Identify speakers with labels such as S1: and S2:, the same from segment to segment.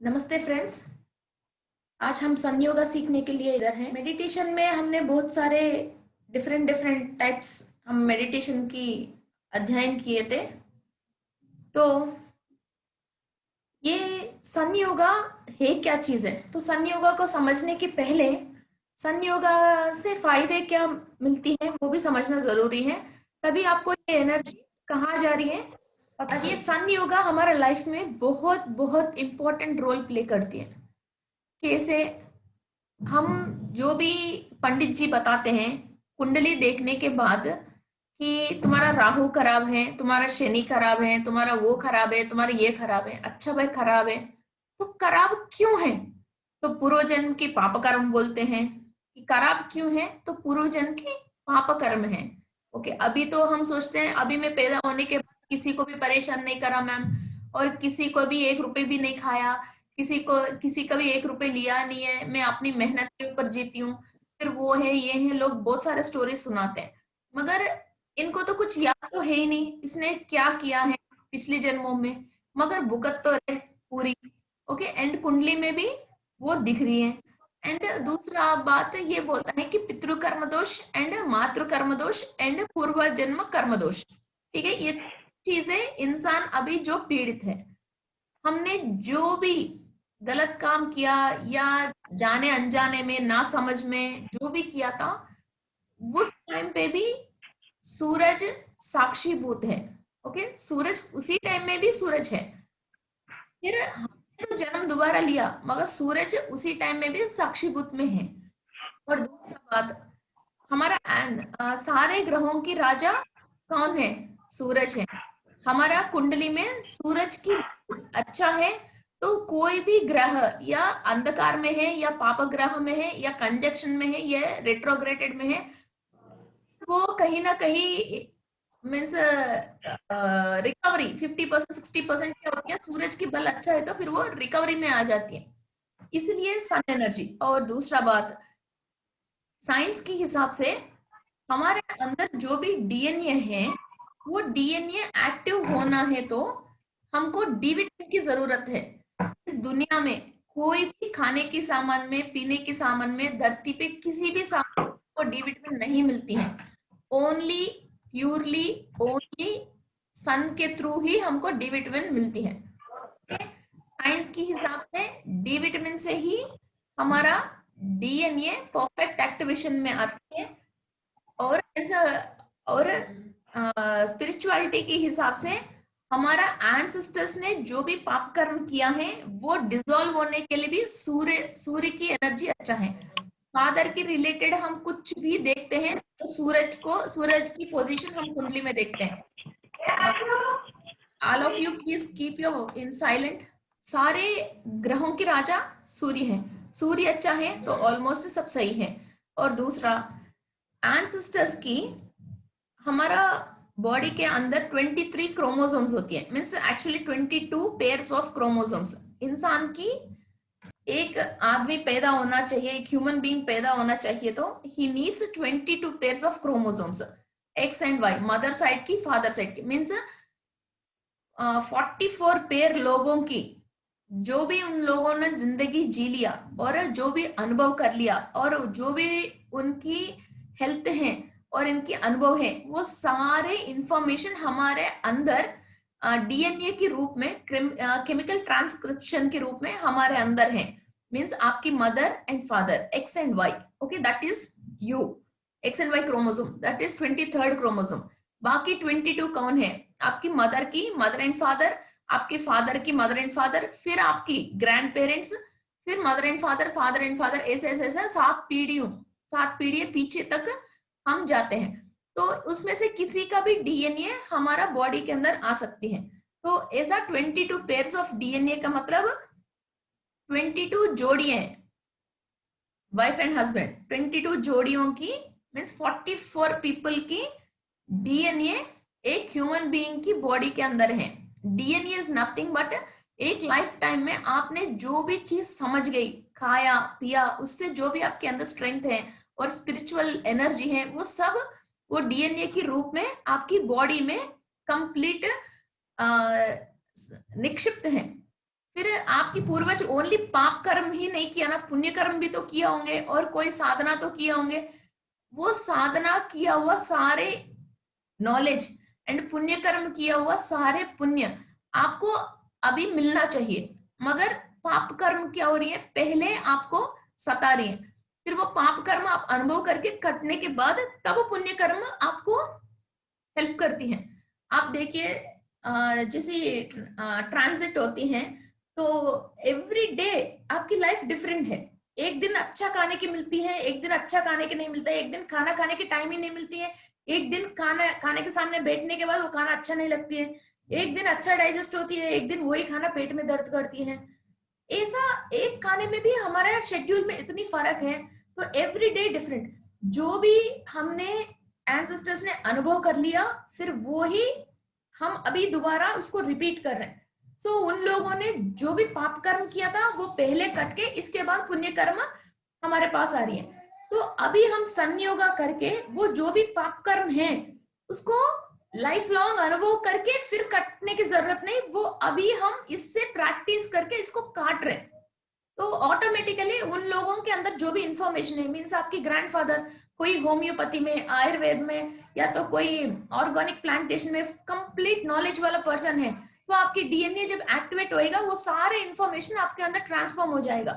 S1: नमस्ते फ्रेंड्स। आज हम सन योगा सीखने के लिए इधर हैं। मेडिटेशन में हमने बहुत सारे डिफरेंट डिफरेंट टाइप्स हम मेडिटेशन की अध्ययन किए थे। तो ये सन योगा है क्या चीज़ है? तो सन योगा को समझने के पहले सन योगा से फायदे क्या मिलती हैं वो भी समझना जरूरी है, तभी आपको ये एनर्जी कहाँ जा रही है पता चले। ये सन योगा हमारे लाइफ में बहुत बहुत इम्पोर्टेंट रोल प्ले करती है। कैसे? हम जो भी पंडित जी बताते हैं कुंडली देखने के बाद कि तुम्हारा राहु खराब है, तुम्हारा शनि खराब है, तुम्हारा वो खराब है, तुम्हारा ये खराब है, अच्छा भाई खराब है तो खराब क्यों है? तो पूर्व जन्म के पाप कर्म बोलते हैं कि खराब क्यों है, तो पूर्व जन्म के पाप कर्म है। ओके, अभी तो हम सोचते हैं अभी मैं पैदा होने के बाद किसी को भी परेशान नहीं करा मैम, और किसी को भी 1 रुपए भी नहीं खाया, किसी का भी 1 रुपए लिया नहीं है, मैं अपनी मेहनत के ऊपर जीती हूँ, फिर वो है ये है, लोग बहुत सारे स्टोरी सुनाते हैं, मगर इनको तो कुछ याद तो है ही नहीं इसने क्या किया है पिछले जन्मों में, मगर भुगत तो है पूरी। ओके, एंड कुंडली में भी वो दिख रही है। एंड दूसरा बात ये बोलता है कि पितृ कर्म दोष एंड मातृ कर्म दोष एंड पूर्व जन्म कर्म दोष। ठीक है, ये चीजें इंसान अभी जो पीड़ित है, हमने जो भी गलत काम किया या जाने अनजाने में ना समझ में जो भी किया था, उस टाइम पे भी सूरज साक्षीभूत है। ओके, सूरज उसी टाइम में भी सूरज है। फिर हमने तो जन्म दोबारा लिया मगर सूरज उसी टाइम में भी साक्षीभूत में है। और दूसरा बात, हमारा सारे ग्रहों की राजा कौन है? सूरज है। हमारा कुंडली में सूरज की अच्छा है तो कोई भी ग्रह या अंधकार में है या पाप ग्रह में है या कंजक्शन में है या रेट्रोग्रेटेड में है, वो कहीं ना कहीं मीन्स रिकवरी 50% 60% क्या होती है, सूरज की बल अच्छा है तो फिर वो रिकवरी में आ जाती है, इसलिए सन एनर्जी। और दूसरा बात, साइंस के हिसाब से हमारे अंदर जो भी डीएनए है वो डीएनए एक्टिव होना है तो हमको डी विटामिन की जरूरत है। इस दुनिया में कोई भी खाने के सामान में, पीने के सामान में, धरती पे किसी भी सामान को डी विटामिन नहीं मिलती है। ओनली प्योरली ओनली सन के थ्रू ही हमको डी विटामिन मिलती है। साइंस के हिसाब से डी विटामिन से ही हमारा डीएनए परफेक्ट एक्टिवेशन में आती है। और ऐसा, और स्पिरिचुअलिटी के हिसाब से हमारा एंसेस्टर्स ने जो भी पाप कर्म किया है वो डिसॉल्व होने के लिए भी सूर्य सूर्य की एनर्जी अच्छा है। फादर की रिलेटेड हम कुछ भी देखते हैं तो सूरज की पोजीशन हम कुंडली में देखते हैं। All of you please keep your in silent. सारे ग्रहों के राजा सूर्य है, सूर्य अच्छा है तो ऑलमोस्ट सब सही है। और दूसरा, एंसेस्टर्स की हमारा बॉडी के अंदर 23 क्रोमोसोम्स होती है, means actually 22 pairs of chromosomes. इंसान की एक आदमी पैदा होना चाहिए, एक ह्यूमन बीइंग पैदा होना चाहिए तो ही needs 22 pairs of chromosomes, X and Y, mother side की फादर साइड की, मीन्स 44 पेयर लोगों की, जो भी उन लोगों ने जिंदगी जी लिया और जो भी अनुभव कर लिया और जो भी उनकी हेल्थ है और इनके अनुभव है, वो सारे इंफॉर्मेशन हमारे अंदर डीएनए के रूप में, केमिकल ट्रांसक्रिप्शन के रूप में हमारे अंदर है। मीन्स आपकी mother and father, X and Y, okay, that is you, X and Y chromosome, that is 23rd chromosome. बाकी 22 कौन है? आपकी मदर की मदर एंड फादर, आपके फादर की मदर एंड फादर, फिर आपकी ग्रैंड पेरेंट्स, फिर mother and father, father and father, ऐसे ऐसे ऐसे 7 पीढ़ियां पीछे तक हम जाते हैं। तो उसमें से किसी का भी डीएनए हमारा बॉडी के अंदर आ सकती है। तो ऐसा 22 पेयर्स ऑफ डीएनए का मतलब 22 जोड़ियां, वाइफ एंड हस्बैंड, 22 जोड़ियों की मीन्स 44 पीपल की डीएनए एक ह्यूमन बीइंग की बॉडी के अंदर है। डीएनए इज नथिंग बट एक लाइफ टाइम में आपने जो भी चीज समझ गई, खाया पिया, उससे जो भी आपके अंदर स्ट्रेंथ है और स्पिरिचुअल एनर्जी है, वो सब वो डीएनए के रूप में आपकी बॉडी में कंप्लीट निक्षिप्त है। फिर आपकी पूर्वज ओनली पाप कर्म ही नहीं किया ना, पुण्य कर्म भी तो किया होंगे और कोई साधना तो किया होंगे। वो साधना किया हुआ सारे नॉलेज एंड पुण्य कर्म किया हुआ सारे पुण्य आपको अभी मिलना चाहिए, मगर पाप कर्म क्या हो रही है, पहले आपको सता रही है। फिर वो पाप कर्म आप अनुभव करके कटने के बाद तब पुण्य कर्म आपको हेल्प करती हैं। आप देखिए जैसे ट्रांजिट होती हैं तो एवरी डे आपकी लाइफ डिफरेंट है। एक दिन अच्छा खाने की मिलती है, एक दिन अच्छा खाने की नहीं मिलता है, एक दिन खाना खाने की टाइम ही नहीं मिलती है, एक दिन खाना खाने के सामने बैठने के बाद वो खाना अच्छा नहीं लगती है, एक दिन अच्छा डाइजेस्ट होती है, एक दिन वही खाना पेट में दर्द करती है। ऐसा एक खाने में भी हमारे शेड्यूल में इतनी फर्क है। तो एवरी डे डिफरेंट, जो भी हमने एंसेस्टर्स ने अनुभव कर लिया फिर वो ही हम अभी दोबारा उसको रिपीट कर रहे हैं। सो उन लोगों ने जो भी पाप कर्म किया था वो पहले कट के इसके बाद पुण्य कर्म हमारे पास आ रही है। तो अभी हम संयोगा करके वो जो भी पाप कर्म है उसको लाइफ लॉन्ग अनुभव करके फिर कटने की जरूरत नहीं, वो अभी हम इससे प्रैक्टिस करके इसको काट रहे हैं। तो ऑटोमेटिकली उन लोगों के अंदर जो भी इंफॉर्मेशन है, मीन्स आपकी ग्रैंडफादर कोई होम्योपैथी में, आयुर्वेद में या तो कोई ऑर्गेनिक प्लांटेशन में कंप्लीट नॉलेज वाला पर्सन है, तो आपकी डीएनए जब एक्टिवेट होएगा वो सारे इंफॉर्मेशन आपके अंदर ट्रांसफॉर्म हो जाएगा।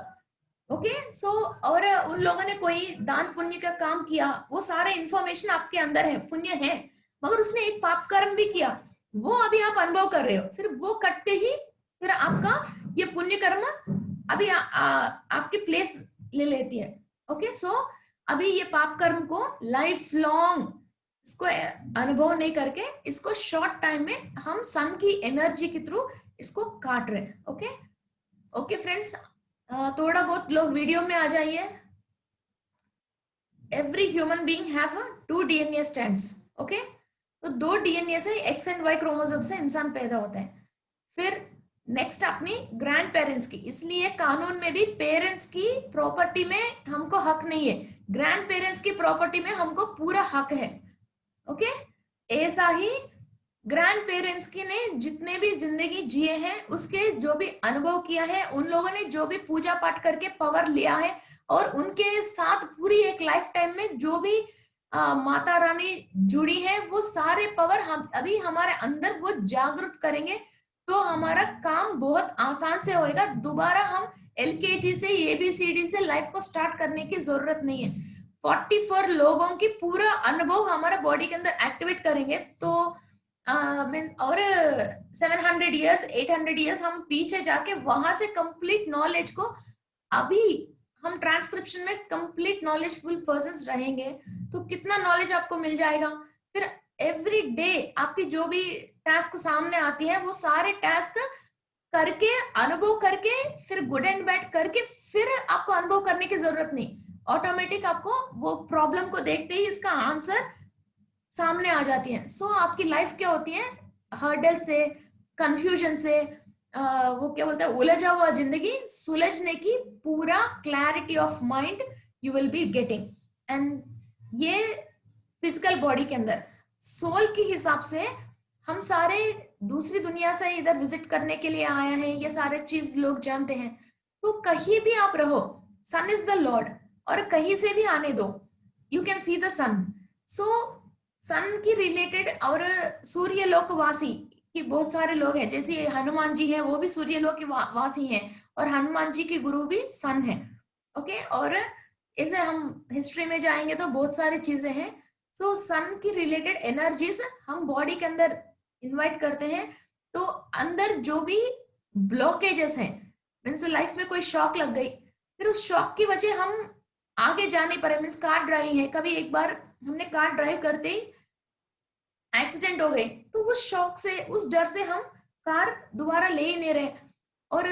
S1: ओके सो और उन लोगों ने कोई दान पुण्य का काम किया, वो सारे इंफॉर्मेशन आपके अंदर है, पुण्य है, मगर उसने एक पाप कर्म भी किया, वो अभी आप अनुभव कर रहे हो, फिर वो कटते ही फिर आपका ये पुण्य कर्म अभी आपकी प्लेस ले लेती है। ओके सो अभी ये पाप कर्म को लाइफ लॉन्ग इसको अनुभव नहीं करके इसको शॉर्ट टाइम में हम सन की एनर्जी के थ्रू इसको काट रहे हैं। ओके ओके फ्रेंड्स, थोड़ा बहुत लोग वीडियो में आ जाइए। Every human being have two DNA strands. Okay तो दो डीएनए से एक्स एंड वाई क्रोमोसोम से इंसान पैदा होता है। फिर नेक्स्ट अपनी ग्रैंड पेरेंट्स की, इसलिए कानून में भी पेरेंट्स की प्रॉपर्टी में हमको हक नहीं है, ग्रैंड पेरेंट्स की प्रॉपर्टी में हमको पूरा हक है। ओके ऐसा ही ग्रैंड पेरेंट्स की ने जितने भी जिंदगी जिए हैं उसके जो भी अनुभव किया है, उन लोगों ने जो भी पूजा पाठ करके पावर लिया है और उनके साथ पूरी एक लाइफ टाइम में जो भी माता रानी जुड़ी है, वो सारे पावर हम अभी हमारे अंदर वो जागृत करेंगे तो हमारा काम बहुत आसान से होएगा। दोबारा हम एलकेजी से एबीसीडी से लाइफ को स्टार्ट करने की जरूरत नहीं है। 44 लोगों की पूरा अनुभव हमारा बॉडी के अंदर एक्टिवेट करेंगे तो और 700 इयर्स 800 इयर्स हम पीछे जाके वहां से कंप्लीट नॉलेज को, अभी हम ट्रांसक्रिप्शन में कंप्लीट नॉलेजफुल पर्संस रहेंगे तो कितना नॉलेज आपको मिल जाएगा। फिर एवरी डे आपकी जो भी टास्क सामने आती है वो सारे टास्क करके अनुभव करके फिर गुड एंड बैड करके फिर आपको अनुभव करने की जरूरत नहीं, ऑटोमेटिक आपको वो प्रॉब्लम को देखते ही इसका आंसर सामने आ जाती है। सो आपकी लाइफ क्या होती है, हर्डल से, कंफ्यूजन से, वो क्या बोलते हैं, उलझा हुआ जिंदगी सुलझने की पूरा clarity of mind you will be getting. And ये फिजिकल बॉडी के अंदर सोल के हिसाब से हम सारे दूसरी दुनिया से इधर विजिट करने के लिए आए हैं, ये सारे चीज लोग जानते हैं। तो कहीं भी आप रहो, सन इज द लॉर्ड, और कहीं से भी आने दो, यू कैन सी द सन। सो सन की रिलेटेड और सूर्य लोकवासी कि बहुत सारे लोग हैं, जैसे हनुमान जी हैं वो भी सूर्य लोक के वासी हैं और हनुमान जी की गुरु भी सन है। ओके और ऐसे हम हिस्ट्री में जाएंगे तो बहुत सारी चीजें हैं। सो सन की रिलेटेड एनर्जीज हम बॉडी के अंदर इनवाइट करते हैं। तो अंदर जो भी ब्लॉकेजेस हैं, मीन्स लाइफ में कोई शॉक लग गई, फिर उस शॉक की वजह हम आगे जा नहीं पा रहे, मीन्स कार ड्राइविंग है, कभी एक बार हमने कार ड्राइव करते ही एक्सीडेंट हो गई तो उस शॉक से, उस डर से हम कार दोबारा ले ही नहीं रहे और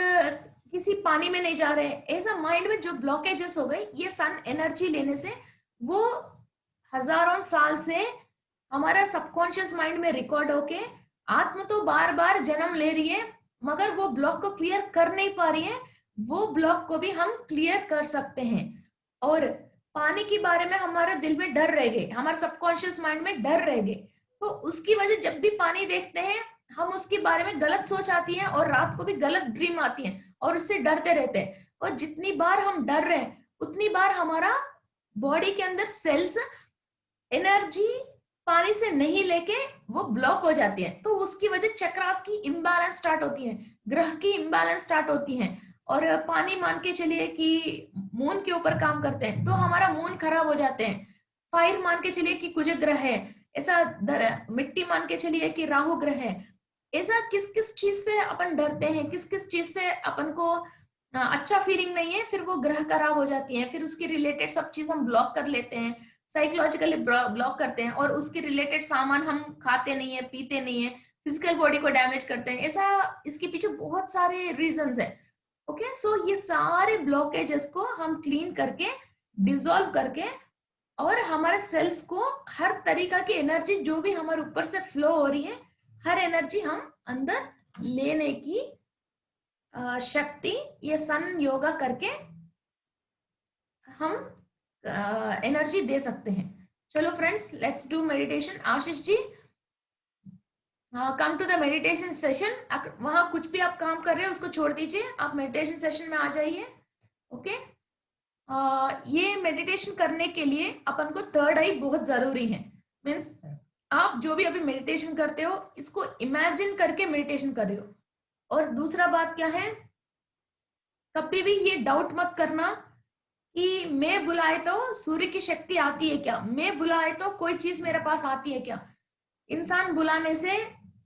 S1: किसी पानी में नहीं जा रहे। ऐसा माइंड में जो ब्लॉकेजेस हो गए, ये सन एनर्जी लेने से वो हजारों साल से हमारा सबकॉन्शियस माइंड में रिकॉर्ड होके आत्मा तो बार बार जन्म ले रही है मगर वो ब्लॉक को क्लियर कर नहीं पा रही है, वो ब्लॉक को भी हम क्लियर कर सकते हैं। और पानी के बारे में हमारे दिल में डर रह गए, हमारे सबकॉन्शियस माइंड में डर रह गए, तो उसकी वजह जब भी पानी देखते हैं हम उसके बारे में गलत सोच आती है और रात को भी गलत ड्रीम आती है और उससे डरते रहते हैं। और जितनी बार हम डर रहे हैं उतनी बार हमारा बॉडी के अंदर सेल्स एनर्जी पानी से नहीं लेके वो ब्लॉक हो जाती है। तो उसकी वजह चक्रास की इम्बैलेंस स्टार्ट होती है, ग्रह की इम्बैलेंस स्टार्ट होती है। और पानी मान के चलिए कि मून के ऊपर काम करते हैं तो हमारा मून खराब हो जाते हैं। फायर मान के चलिए कि कुछ ग्रह है, ऐसा मिट्टी मान के चलिए कि राहु ग्रह है। ऐसा किस किस चीज से अपन डरते हैं, किस किस चीज से अपन को अच्छा फीलिंग नहीं है, फिर वो ग्रह खराब हो जाती है, फिर उसके रिलेटेड सब चीज हम ब्लॉक कर लेते हैं, साइकोलॉजिकली ब्लॉक करते हैं और उसके रिलेटेड सामान हम खाते नहीं है, पीते नहीं है, फिजिकल बॉडी को डैमेज करते हैं। ऐसा इसके पीछे बहुत सारे रीजंस है। ओके, सो ये सारे ब्लॉकेजेस को हम क्लीन करके, डिसॉल्व करके, और हमारे सेल्स को हर तरीका की एनर्जी जो भी हमारे ऊपर से फ्लो हो रही है, हर एनर्जी हम अंदर लेने की शक्ति ये सन योगा करके हम एनर्जी दे सकते हैं। चलो friends, let's do meditation. Ashish ji, come to the meditation session. वहां कुछ भी आप काम कर रहे हो उसको छोड़ दीजिए, आप मेडिटेशन सेशन में आ जाइए। ओके, ये मेडिटेशन करने के लिए अपन को थर्ड आई बहुत जरूरी है। मीन्स आप जो भी अभी मेडिटेशन करते हो इसको इमेजिन करके मेडिटेशन कर रहे हो। और दूसरा बात क्या है, कभी भी ये डाउट मत करना कि मैं बुलाए तो सूर्य की शक्ति आती है क्या, मैं बुलाए तो कोई चीज मेरे पास आती है क्या। इंसान बुलाने से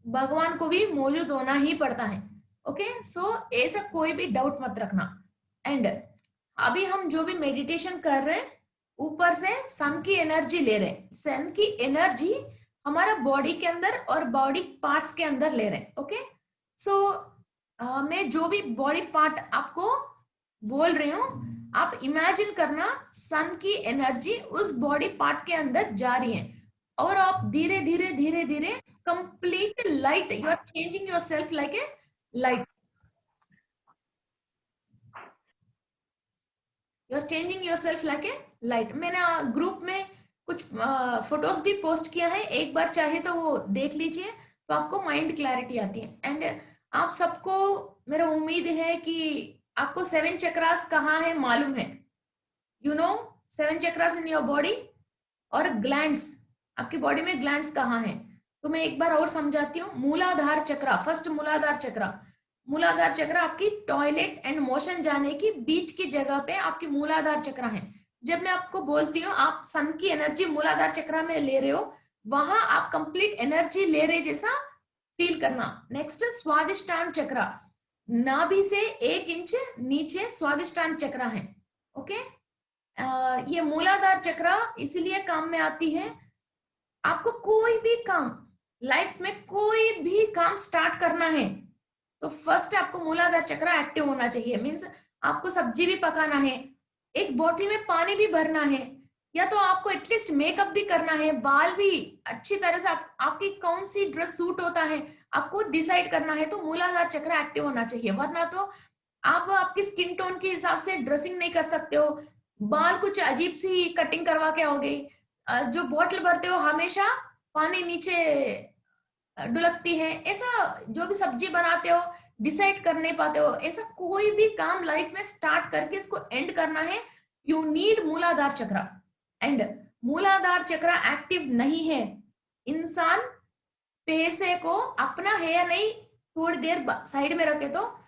S1: भगवान को भी मौजूद होना ही पड़ता है। ओके, सो ऐसा कोई भी डाउट मत रखना। एंड अभी हम जो भी मेडिटेशन कर रहे हैं ऊपर से सन की एनर्जी ले रहे हैं। सन की एनर्जी हमारा बॉडी के अंदर और बॉडी पार्ट्स के अंदर ले रहे हैं। ओके, सो मैं जो भी बॉडी पार्ट आपको बोल रही हूँ, आप इमेजिन करना सन की एनर्जी उस बॉडी पार्ट के अंदर जा रही है और आप धीरे धीरे धीरे धीरे complete light, you are changing yourself like a light, you are changing yourself like a light. मैंने ग्रुप में कुछ फोटोज भी पोस्ट किया है, एक बार चाहे तो वो देख लीजिए, तो आपको माइंड क्लैरिटी आती है। एंड आप सबको मेरा उम्मीद है कि आपको 7 चक्रास कहाँ है मालूम है। You know 7 chakras in your body, और ग्लैंड्स, आपकी बॉडी में ग्लैंड्स कहाँ है। तो मैं एक बार और समझाती हूँ। मूलाधार चक्रा, फर्स्ट मूलाधार चक्रा, मूलाधार चक्र आपकी टॉयलेट एंड मोशन जाने की बीच की जगह पे आपकी मूलाधार चक्र है। जब मैं आपको बोलती हूँ आप सन की एनर्जी मूलाधार चक्र में ले रहे हो, वहां आप कंप्लीट एनर्जी ले रहे जैसा फील करना। नेक्स्ट स्वादिष्टान चक्र, नाभि से 1 इंच नीचे स्वादिष्टान चक्र है। ओके, ये मूलाधार चक्र इसलिए काम में आती है, आपको कोई भी काम लाइफ में कोई भी काम स्टार्ट करना है तो फर्स्ट आपको मूलाधार चक्र एक्टिव होना चाहिए। मींस आपको सब्जी भी पकाना है, एक बोतल में पानी भी भरना है, या तो आपको एटलीस्ट मेकअप भी करना है, बाल भी अच्छी तरह से आपकी कौन सी ड्रेस सूट होता है आपको डिसाइड करना है, तो मूलाधार चक्र एक्टिव होना चाहिए। वरना तो आप आपकी स्किन टोन के हिसाब से ड्रेसिंग नहीं कर सकते हो, बाल कुछ अजीब सी कटिंग करवा के आओगे, जो बोतल भरते हो हमेशा पानी नीचे डुलकती है, ऐसा जो भी सब्जी बनाते हो डिसाइड कर नहीं पाते हो, ऐसा कोई भी काम लाइफ में स्टार्ट करके इसको एंड करना है, यू नीड मूलाधार चक्र। एंड मूलाधार चक्र एक्टिव नहीं है, इंसान पैसे को अपना है या नहीं थोड़ी देर साइड में रखे, तो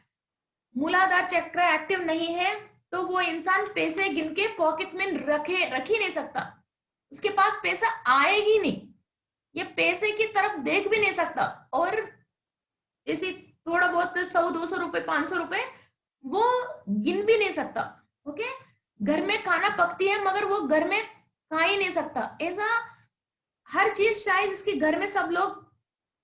S1: मूलाधार चक्र एक्टिव नहीं है तो वो इंसान पैसे गिन के पॉकेट में रख ही नहीं सकता, उसके पास पैसा आएगी नहीं, ये पैसे की तरफ देख भी नहीं सकता। और जैसे थोड़ा बहुत 100-200 रुपए 500 रुपए वो गिन भी नहीं सकता। ओके, घर में खाना पकती है मगर वो घर में खा ही नहीं सकता। ऐसा हर चीज शायद इसके घर में सब लोग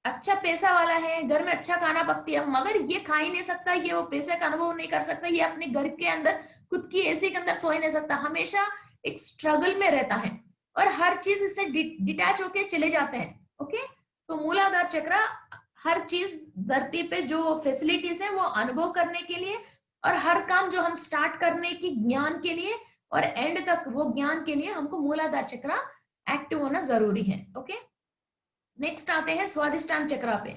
S1: अच्छा पैसा वाला है, घर में अच्छा खाना पकती है, मगर ये खा ही नहीं सकता, ये वो पैसे का अनुभव नहीं कर सकता, ये अपने घर के अंदर खुद की एसी के अंदर सो ही नहीं सकता, हमेशा एक स्ट्रगल में रहता है और हर चीज इससे डिटैच होके चले जाते हैं। ओके, तो मूलाधार चक्र हर चीज धरती पे जो फैसिलिटीज है वो अनुभव करने के लिए और हर काम जो हम स्टार्ट करने की ज्ञान के लिए और एंड तक वो ज्ञान के लिए हमको मूलाधार चक्र एक्टिव होना जरूरी है। ओके, नेक्स्ट आते हैं स्वादिष्टान चक्र पे।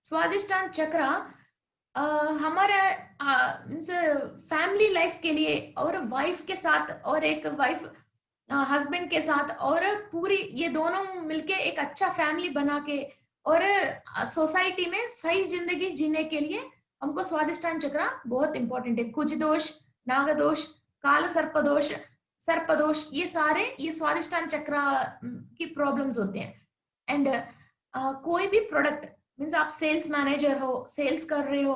S1: स्वादिष्टान चक्र हमारे फैमिली लाइफ के लिए और वाइफ के साथ और एक वाइफ हस्बैंड के साथ और पूरी ये दोनों मिलके एक अच्छा फैमिली बना के और सोसाइटी में सही जिंदगी जीने के लिए हमको स्वादिष्टान चक्र बहुत इंपॉर्टेंट है। कुज दोष, नागदोष, काल सर्पदोष, सर्पदोष, ये स्वादिष्टान चक्र की प्रॉब्लम्स होते हैं। एंड कोई भी प्रोडक्ट मीन्स आप सेल्स मैनेजर हो, सेल्स कर रहे हो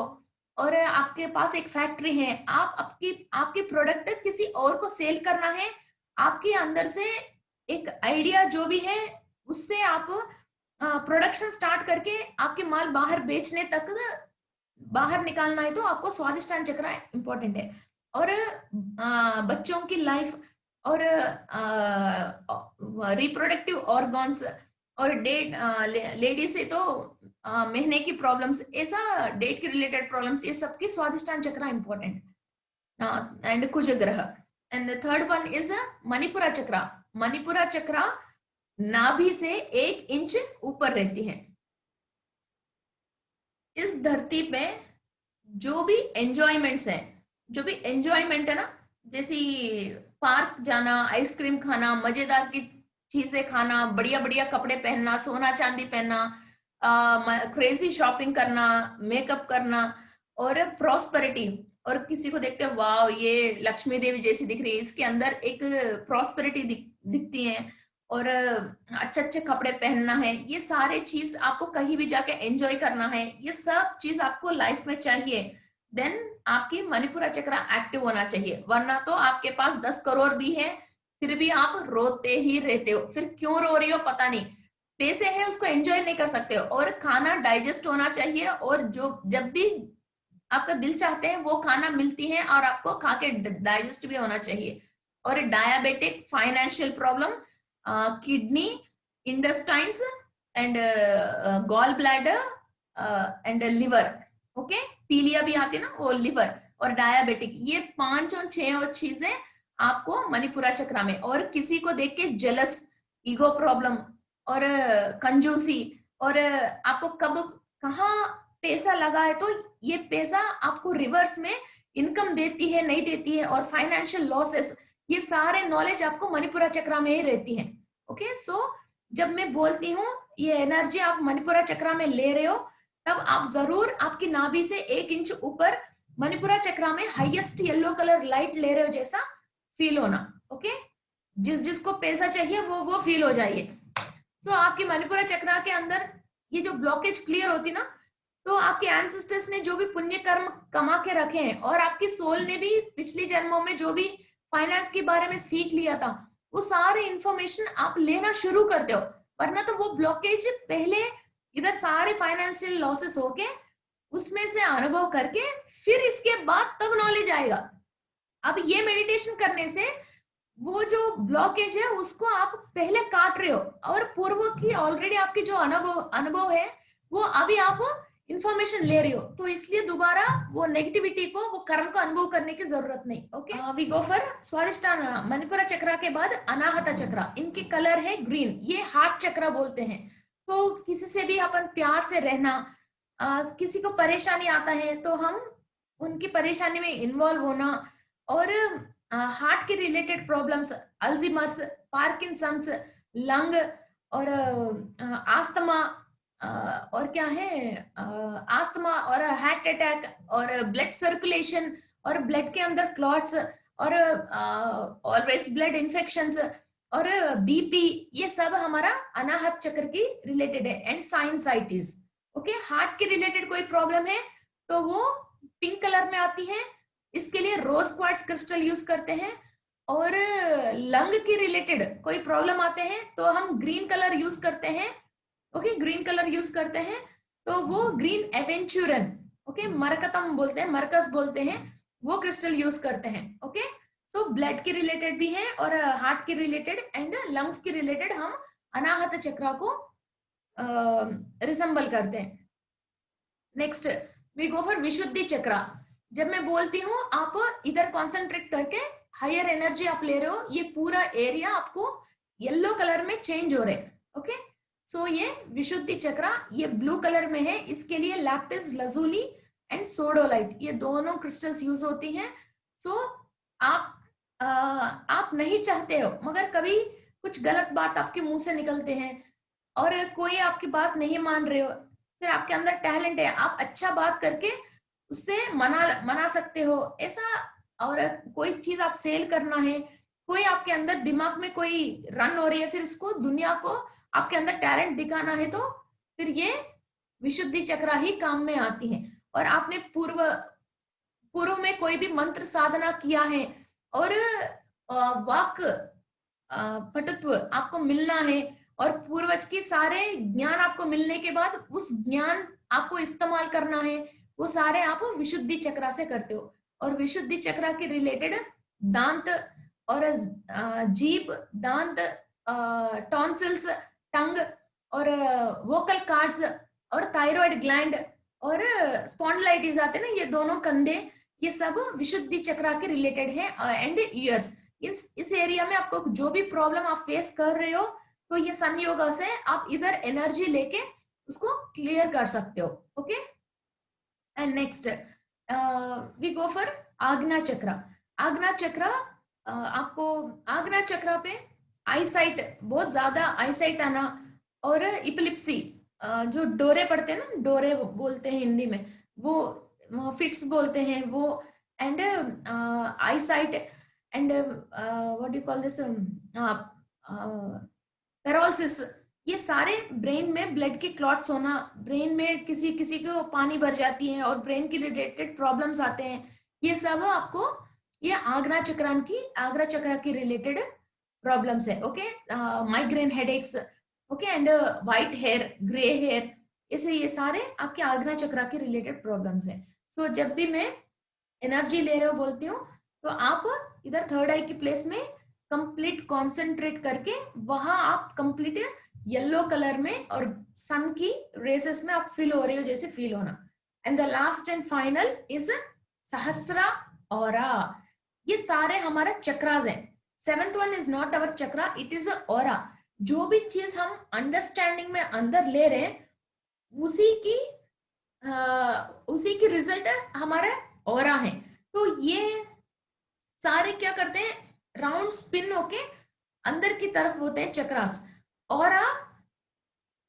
S1: और आपके पास एक फैक्ट्री है, आप आपकी प्रोडक्ट किसी और को सेल करना है, आपके अंदर से एक आइडिया जो भी है उससे आप प्रोडक्शन स्टार्ट करके आपके माल बाहर बेचने तक बाहर निकालना है, तो आपको स्वादिष्टान चक्र इंपॉर्टेंट है। और बच्चों की लाइफ और रिप्रोडक्टिव ऑर्गन्स और डेट लेडीज से तो महीने की प्रॉब्लम्स, ऐसा डेट के रिलेटेड प्रॉब्लम्स, ये सबकी स्वादिष्टान चक्र इंपॉर्टेंट। एंड कुज ग्रह। And the third one is Manipura चक्र। मणिपुरा चक्र नाभि से 1 इंच ऊपर रहती है। इस धरती पे जो भी एंजॉयमेंट्स है, जो भी एंजॉयमेंट है ना, जैसे पार्क जाना, आइसक्रीम खाना, मजेदार की चीजें खाना, बढ़िया बढ़िया कपड़े पहनना, सोना चांदी पहनना, क्रेजी शॉपिंग करना, मेकअप करना और प्रॉस्पेरिटी, और किसी को देखते हैं वाह ये लक्ष्मी देवी जैसी दिख रही है, इसके अंदर एक प्रॉस्पेरिटी दिखती है और अच्छे अच्छे कपड़े पहनना है, ये सारे चीज आपको कहीं भी जाके एंजॉय करना है, ये सब चीज आपको लाइफ में चाहिए, देन आपकी मणिपुरा चक्र एक्टिव होना चाहिए। वरना तो आपके पास 10 करोड़ भी है फिर भी आप रोते ही रहते हो, फिर क्यों रो रही हो पता नहीं, पैसे हैं उसको एंजॉय नहीं कर सकते हो। और खाना डाइजेस्ट होना चाहिए, और जो जब भी आपका दिल चाहते हैं वो खाना मिलती है और आपको खा के डाइजेस्ट भी होना चाहिए। और diabetic, financial problem, kidney, intestines and gall bladder and liver, okay, पीलिया भी आती है ना, वो लिवर और डायबिटिक, ये 5 और 6 और चीजें आपको मणिपुरा चक्र में। और किसी को देख के जेलस, ईगो प्रॉब्लम और कंजूसी, और आपको कब कहाँ पैसा लगा है तो ये पैसा आपको रिवर्स में इनकम देती है नहीं देती है, और फाइनेंशियल लॉसेस, ये सारे नॉलेज आपको मणिपुरा चक्र में ही रहती है। ओके, सो जब मैं बोलती हूँ ये एनर्जी आप मणिपुरा चक्र में ले रहे हो, तब आप जरूर आपकी नाभि से 1 इंच ऊपर मणिपुरा चक्र में हाईएस्ट येलो कलर लाइट ले रहे हो जैसा फील होना। ओके, जिसको पैसा चाहिए वो फील हो जाइए। तो आपकी मणिपुरा चक्र के अंदर ये जो ब्लॉकेज क्लियर होती ना, तो आपके एंसेस्टर्स ने जो भी पुण्य कर्म कमा के रखे हैं और आपकी सोल ने भी पिछले जन्मों में जो भी फाइनेंस के बारे में सीख लिया था, वो सारे इंफॉर्मेशन आप लेना शुरू करते हो। वरना तो वो ब्लॉकेज पहले इधर सारे फाइनेंशियल लॉसेस होके उसमें से अनुभव करके फिर इसके बाद तब नॉलेज आएगा। अब ये मेडिटेशन करने से वो जो ब्लॉकेज है उसको आप पहले काट रहे हो, और पूर्व की ऑलरेडी आपकी जो अनुभव है वो अभी आप इंफॉर्मेशन ले रहे हो, तो इसलिए दोबारा वो नेगेटिविटी को, वो कर्म को अनुभव करने की जरूरत नहीं। ओके, वी गो फॉर स्वादिष्टान मणिपुरा चक्र के बाद अनाहता चक्र। इनके कलर है ग्रीन, ये हार्ट चक्र बोलते हैं। तो किसी से भी अपन प्यार से रहना, किसी को परेशानी आता है तो हम उनकी परेशानी में इन्वॉल्व होना, और हार्ट के related problems, Alzheimer's, Parkinson's, lung और आस्थमा, और क्या है, आस्थमा और हार्ट अटैक और ब्लड सर्कुलेशन और ब्लड के अंदर क्लॉट्स और ऑलवेज ब्लड इन्फेक्शंस और बीपी, ये सब हमारा अनाहत चक्र की रिलेटेड है। एंड साइनसाइटिस, ओके, हार्ट के रिलेटेड कोई प्रॉब्लम है तो वो पिंक कलर में आती है, इसके लिए रोज क्वार्ट्ज क्रिस्टल यूज करते हैं। और लंग के रिलेटेड कोई प्रॉब्लम आते हैं तो हम ग्रीन कलर यूज करते हैं। ओके, ग्रीन कलर यूज करते हैं तो वो ग्रीन एवेंचुरन, ओके, मरकतम बोलते हैं, मरकस बोलते हैं, वो क्रिस्टल यूज करते हैं। ओके, सो ब्लड के रिलेटेड भी है और हार्ट के रिलेटेड एंड लंग्स के रिलेटेड हम अनाहत चक्र को रिसेंबल करते हैं। नेक्स्ट वी गो फॉर विशुद्धि चक्र। जब मैं बोलती हूँ आप इधर कॉन्सेंट्रेट करके हायर एनर्जी आप ले रहे हो, ये पूरा एरिया आपको येलो कलर में चेंज हो रहा है। ओके, सो ये विशुद्धि चक्र ये ब्लू कलर में है, इसके लिए लैपिस लजुली एंड सोडोलाइट ये दोनों क्रिस्टल्स यूज होती हैं। सो आप आप नहीं चाहते हो मगर कभी कुछ गलत बात आपके मुंह से निकलते हैं और कोई आपकी बात नहीं मान रहे हो, फिर आपके अंदर टैलेंट है, आप अच्छा बात करके उससे मना मना सकते हो ऐसा। और कोई चीज आप सेल करना है, कोई आपके अंदर दिमाग में कोई रन हो रही है, फिर इसको दुनिया को आपके अंदर टैलेंट दिखाना है, तो फिर ये विशुद्धि चक्र ही काम में आती है। और आपने पूर्व पूर्व में कोई भी मंत्र साधना किया है और वाक पटुत्व आपको मिलना है और पूर्वज के सारे ज्ञान आपको मिलने के बाद उस ज्ञान आपको इस्तेमाल करना है, वो सारे आप विशुद्धि चक्र से करते हो। और विशुद्धि चक्र के रिलेटेड दांत और जीभ, दांत, टॉन्सिल्स, टंग और वोकल कार्ड्स और थायराइड ग्लैंड और स्पॉन्डिलाइटिस आते हैं ना, ये दोनों कंधे, ये सब विशुद्धि चक्र के रिलेटेड है। एंड ईयर्स, इस एरिया में आपको जो भी प्रॉब्लम आप फेस कर रहे हो तो ये सन योगा से आप इधर एनर्जी लेके उसको क्लियर कर सकते हो। Okay, and next we go for आज्ञा चक्र। आज्ञा चक्र आपको आज्ञा चक्र पे आई साइट, बहुत ज्यादा आई साइट आना और इपिलिप्सी, जो डोरे पड़ते हैं ना, डोरे बोलते हैं हिंदी में, वो फिट्स बोलते हैं वो, and I site and what do you call this, paralysis, ये सारे ब्रेन में ब्लड की क्लॉट्स होना, ब्रेन में किसी किसी को पानी भर जाती है और ब्रेन की रिलेटेड प्रॉब्लम्स आते हैं, ये सब आपको ये आग्रा चक्र की रिलेटेड प्रॉब्लम्स है। Okay, migraine headaches, okay, and white hair, grey hair, ऐसे ये सारे आपके आग्रा चक्र के रिलेटेड प्रॉब्लम्स है। सो जब भी मैं एनर्जी ले रहे हो बोलती हूँ तो आप इधर थर्ड आई की प्लेस में कंप्लीट कंसंट्रेट करके वहां आप कंप्लीट येलो कलर में और सन की रेसेस में आप फील हो रहे हो जैसे फील होना। And the last and final is Sahasra aura. ये सारे हमारा चक्रास है। Seventh one is not our chakra, it is aura. जो भी चीज हम अंडरस्टैंडिंग में अंदर ले रहे हैं उसी की उसी की रिजल्ट हमारे ऑरा है। तो ये सारे क्या करते हैं, राउंड स्पिन होके अंदर की तरफ होते हैं चक्रास, ऑरा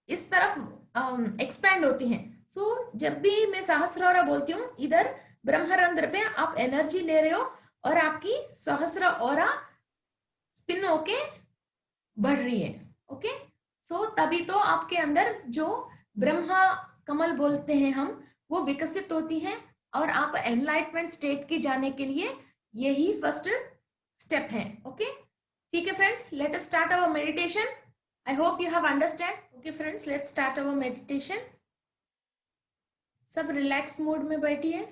S1: इस तरफ एक्सपैंड होती हैं। सो जब भी मैं सहस्रारा बोलती हूँ, इधर ब्रह्मरंध्र पे आप एनर्जी ले रहे हो और आपकी सहस्र ऑरा स्पिन होके बढ़ रही है। ओके, सो तभी तो आपके अंदर जो ब्रह्मा कमल बोलते हैं हम, वो विकसित होती है और आप एनलाइटमेंट स्टेट की जाने के लिए यही फर्स्ट स्टेप है। ओके, ठीक है friends, let us start our meditation. I hope you have understand. Okay friends, let's start our meditation. सब रिलैक्स मोड में बैठिए,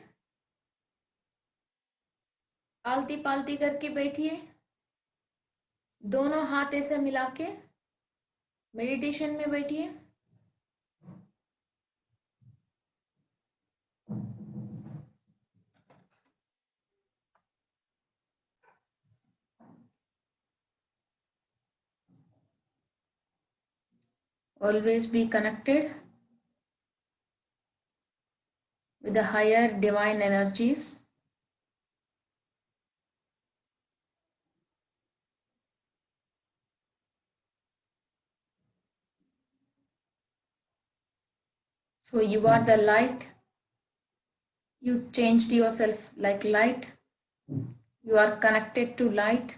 S1: आलती पालती करके बैठिए, दोनों हाथ ऐसे मिला के मेडिटेशन में बैठिए। Always be connected with the higher divine energies. So you are the light. You changed yourself like light. You are connected to light.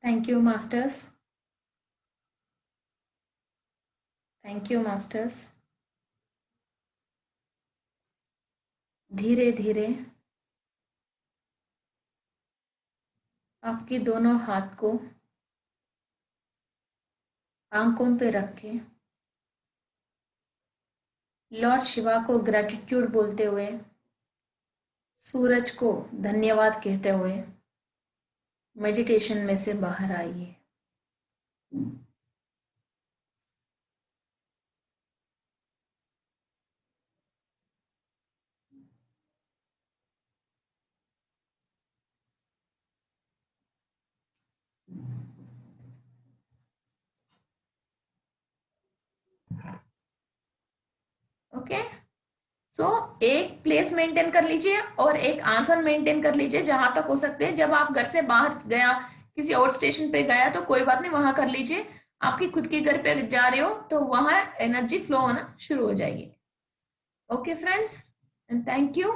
S1: Thank you, Masters. Thank you, Masters. धीरे धीरे आपके दोनों हाथ को आंखों पे रख के लॉर्ड शिवा को ग्रेटिट्यूड बोलते हुए, सूरज को धन्यवाद कहते हुए मेडिटेशन में से बाहर आइए। ओके, सो एक प्लेस मेंटेन कर लीजिए और एक आसन मेंटेन कर लीजिए जहां तक हो सकते हैं। जब आप घर से बाहर गया, किसी और स्टेशन पे गया तो कोई बात नहीं, वहां कर लीजिए। आपकी खुद के घर पे जा रहे हो तो वहां एनर्जी फ्लो होना शुरू हो जाएगी। Okay friends, and thank you.